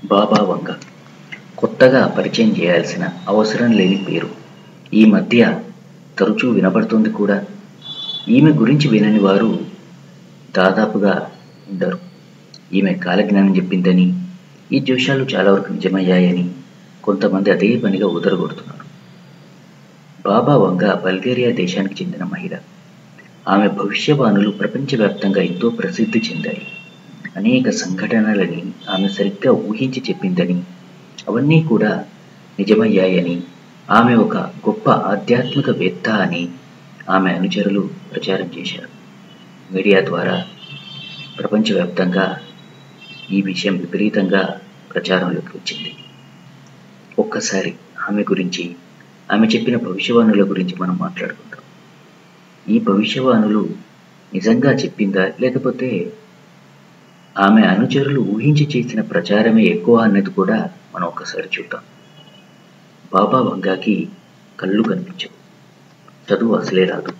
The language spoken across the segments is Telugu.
బాబా వంగ కొత్తగా పరిచయం చేయాల్సిన అవసరం లేని పేరు. ఈ మధ్య తరచూ వినపడుతుంది కూడా. ఈమె గురించి వినని వారు దాదాపుగా ఉండరు. ఈమె కాలజ్ఞానం చెప్పిందని, ఈ జోషాలు చాలా వరకు నిజమయ్యాయని కొంతమంది అదే పనిగా ఉదరగొడుతున్నారు. బాబా వంగ బల్గేరియా దేశానికి చెందిన మహిళ. ఆమె భవిష్యవాణులు ప్రపంచవ్యాప్తంగా ఎంతో ప్రసిద్ధి చెందాయి. అనేక సంఘటనలని ఆమె సరిగ్గా ఊహించి చెప్పిందని, అవన్నీ కూడా నిజమయ్యాయని, ఆమె ఒక గొప్ప ఆధ్యాత్మికవేత్త అని ఆమె అనుచరులు ప్రచారం చేశారు. మీడియా ద్వారా ప్రపంచవ్యాప్తంగా ఈ విషయం విపరీతంగా ప్రచారంలోకి వచ్చింది. ఒక్కసారి ఆమె గురించి, ఆమె చెప్పిన భవిష్యవాణుల గురించి మనం మాట్లాడుకుందాం. ఈ భవిష్యవాణులు నిజంగా చెప్పిందా, లేకపోతే ఆమె అనుచరులు ఊహించి చేసిన ప్రచారమే ఎక్కువ అన్నది కూడా మనం ఒక్కసారి చూద్దాం. బాబా వంగాకి కళ్ళు కనిపించవు, చదువు అసలే రాదు.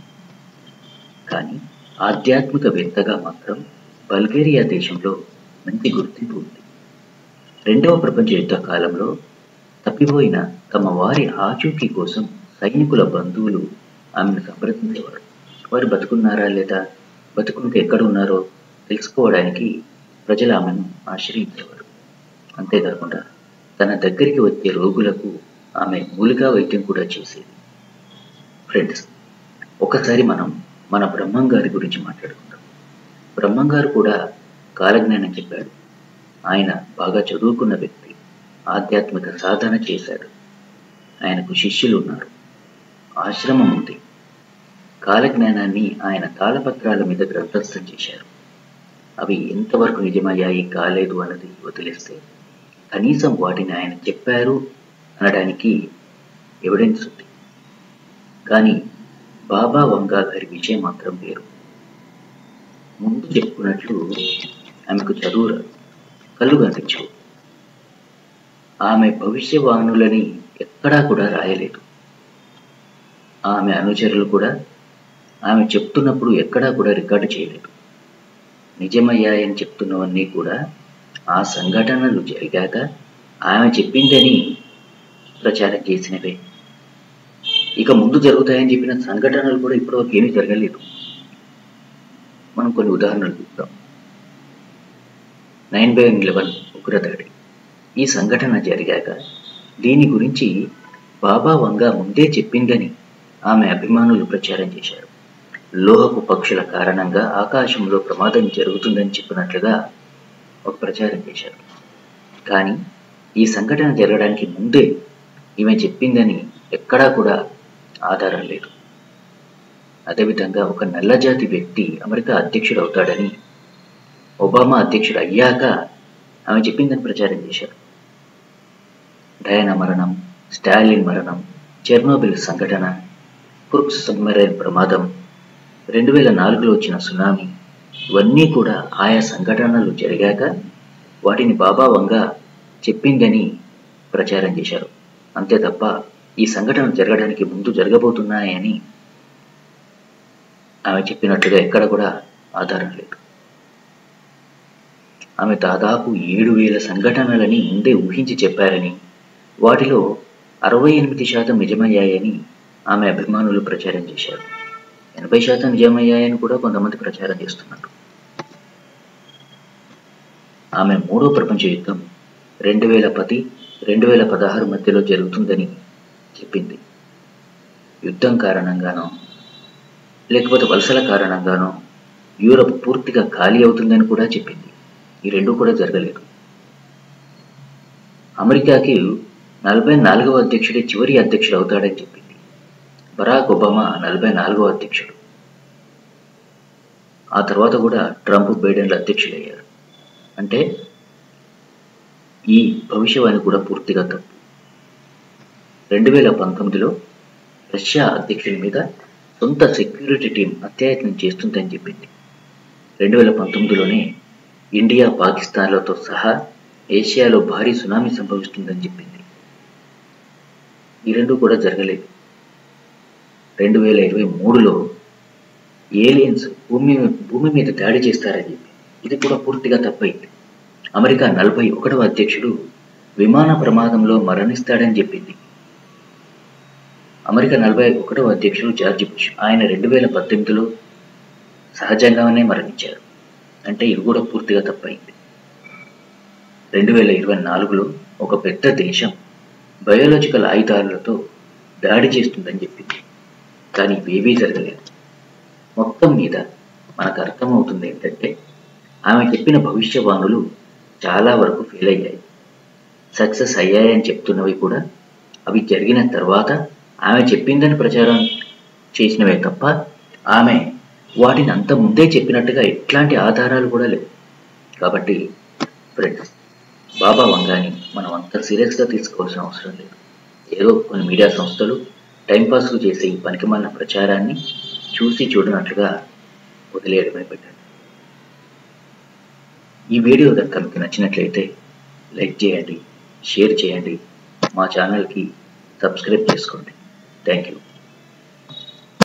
కానీ ఆధ్యాత్మికవేత్తగా మాత్రం బల్గేరియా దేశంలో మంచి గుర్తింపు ఉంది. రెండవ ప్రపంచ యుద్ధ కాలంలో తప్పిపోయిన తమ వారి ఆచూకీ కోసం సైనికుల బంధువులు ఆమెను సంప్రదించేవారు. వారు బతుకున్నారా లేదా, బతుకుంటే ఎక్కడ ఉన్నారో తెలుసుకోవడానికి ప్రజలు ఆమెను ఆశ్రయించేవారు. అంతేకాకుండా తన దగ్గరికి వచ్చే రోగులకు ఆమె మూలికా వైద్యం కూడా చేసేది. ఫ్రెండ్స్, ఒకసారి మనం మన బ్రహ్మంగారి గురించి మాట్లాడుకుందాం. బ్రహ్మంగారు కూడా కాలజ్ఞానం చెప్పాడు. ఆయన బాగా చదువుకున్న వ్యక్తి, ఆధ్యాత్మిక సాధన చేశాడు. ఆయనకు శిష్యులు ఉన్నారు, ఆశ్రమం ఉంది. కాలజ్ఞానాన్ని ఆయన తాళపత్రాల మీద గ్రంథస్థం చేశారు. అవి ఎంతవరకు నిజమయ్యాయి కాలేదు అన్నది వదిలేస్తే, కనీసం వాటిని ఆయన చెప్పారు అనడానికి ఎవిడెన్స్ ఉంది. కానీ బాబా వంగా గారి విషయం మాత్రం వేరు. ముందు చెప్పుకున్నట్లు ఆమెకు చదువు రాదు, కళ్ళు కనిపించవు. ఆమె భవిష్యవాణులని ఎక్కడా కూడా రాయలేదు. ఆమె అనుచరులు కూడా ఆమె చెప్తున్నప్పుడు ఎక్కడా కూడా రికార్డు చేయలేదు. నిజమయ్యాయని చెప్తున్నవన్నీ కూడా ఆ సంఘటనలు జరిగాక ఆమె చెప్పిందని ప్రచారం చేసినవే. ఇక ముందు జరుగుతాయని చెప్పిన సంఘటనలు కూడా ఇప్పటివరకు ఏమీ జరగలేదు. మనం కొన్ని ఉదాహరణలు చూద్దాం. 9/11 ఉగ్రదాడి, ఈ సంఘటన జరిగాక దీని గురించి బాబా వంగా ముందే చెప్పిందని ఆమె అభిమానులు ప్రచారం చేశారు. లోహపు పక్షుల కారణంగా ఆకాశంలో ప్రమాదం జరుగుతుందని చెప్పినట్లుగా ఒక ప్రచారం చేశారు. కానీ ఈ సంఘటన జరగడానికి ముందే ఈమె చెప్పిందని ఎక్కడా కూడా ఆధారం లేదు. అదేవిధంగా ఒక నల్లజాతి వ్యక్తి అమెరికా అధ్యక్షుడు అవుతాడని, ఒబామా అధ్యక్షుడు అయ్యాక ఆమె చెప్పిందని ప్రచారం చేశారు. డయానా మరణం, స్టాలిన్ మరణం, చెర్నోబిల్ సంఘటన, క్రూక్స్ సబ్మెరైన్ ప్రమాదం, 2004లో వచ్చిన సునామీ, ఇవన్నీ కూడా ఆయా సంఘటనలు జరిగాక వాటిని బాబా వంగా చెప్పిందని ప్రచారం చేశారు. అంతే తప్ప ఈ సంఘటన జరగడానికి ముందు జరగబోతున్నాయని ఆమె చెప్పినట్లుగా ఎక్కడ కూడా ఆధారం లేదు. ఆమె దాదాపు 7,000 సంఘటనలని ముందే ఊహించి చెప్పారని, వాటిలో 68% నిజమయ్యాయని ఆమె అభిమానులు ప్రచారం చేశారు. 80% నిజమయ్యాయని కూడా కొంతమంది ప్రచారం చేస్తున్నారు. ఆమె మూడో ప్రపంచ యుద్ధం 2010-2016 మధ్యలో జరుగుతుందని చెప్పింది. యుద్ధం కారణంగానో లేకపోతే వలసల కారణంగానో యూరప్ పూర్తిగా ఖాళీ అవుతుందని కూడా చెప్పింది. ఈ రెండు కూడా జరగలేదు. అమెరికాకి 44వ అధ్యక్షుడే చివరి అధ్యక్షుడు అవుతాడని చెప్పింది. బరాక్ ఒబామా 44వ అధ్యక్షుడు. ఆ తర్వాత కూడా ట్రంప్, బైడెన్లు అధ్యక్షులయ్యారు. అంటే ఈ భవిష్యవాణి కూడా పూర్తిగా తప్పు. 2019లో రష్యా అధ్యక్షుడి మీద సొంత సెక్యూరిటీ టీం అత్యాయత్నం చేస్తుందని చెప్పింది. 2019లోనే ఇండియా, పాకిస్తాన్లతో సహా ఏషియాలో భారీ సునామీ సంభవిస్తుందని చెప్పింది. ఈ రెండు కూడా జరగలేదు. 2023లో ఏలియన్స్ భూమి మీద దాడి చేస్తారని చెప్పి, ఇది కూడా పూర్తిగా తప్పైంది. అమెరికా 41వ అధ్యక్షుడు విమాన ప్రమాదంలో మరణిస్తాడని చెప్పింది. అమెరికా 41వ అధ్యక్షుడు జార్జ్ బుష్. ఆయన 2018లో సహజంగానే మరణించారు. అంటే ఇది కూడా పూర్తిగా తప్పైంది. 2024లో ఒక పెద్ద దేశం బయోలాజికల్ ఆయుధాలతో దాడి చేస్తుందని చెప్పింది. కానీ ఇవేవీ జరగలేదు. మొత్తం మీద మనకు అర్థమవుతుంది ఏంటంటే ఆమె చెప్పిన భవిష్యవాణులు చాలా వరకు ఫెయిల్ అయ్యాయి. సక్సెస్ అయ్యాయని చెప్తున్నవి కూడా అవి జరిగిన తర్వాత ఆమె చెప్పిందని ప్రచారం చేసినవే తప్ప ఆమె వాటిని అంత ముందే చెప్పినట్టుగా ఎట్లాంటి ఆధారాలు కూడా లేవు. కాబట్టి ఫ్రెండ్స్, బాబా వంగాని మనం అంత సీరియస్గా తీసుకోవాల్సిన అవసరం లేదు. ఏదో కొన్ని మీడియా సంస్థలు టైంపాస్కు చేసే ఈ పనికిమాలిన ప్రచారాన్ని చూసి చూడనట్లుగా వదిలేయడమే బెటర్. ఈ వీడియో కనుక మీకు నచ్చినట్లయితే లైక్ చేయండి, షేర్ చేయండి, మా ఛానల్కి సబ్స్క్రైబ్ చేసుకోండి. Thank you.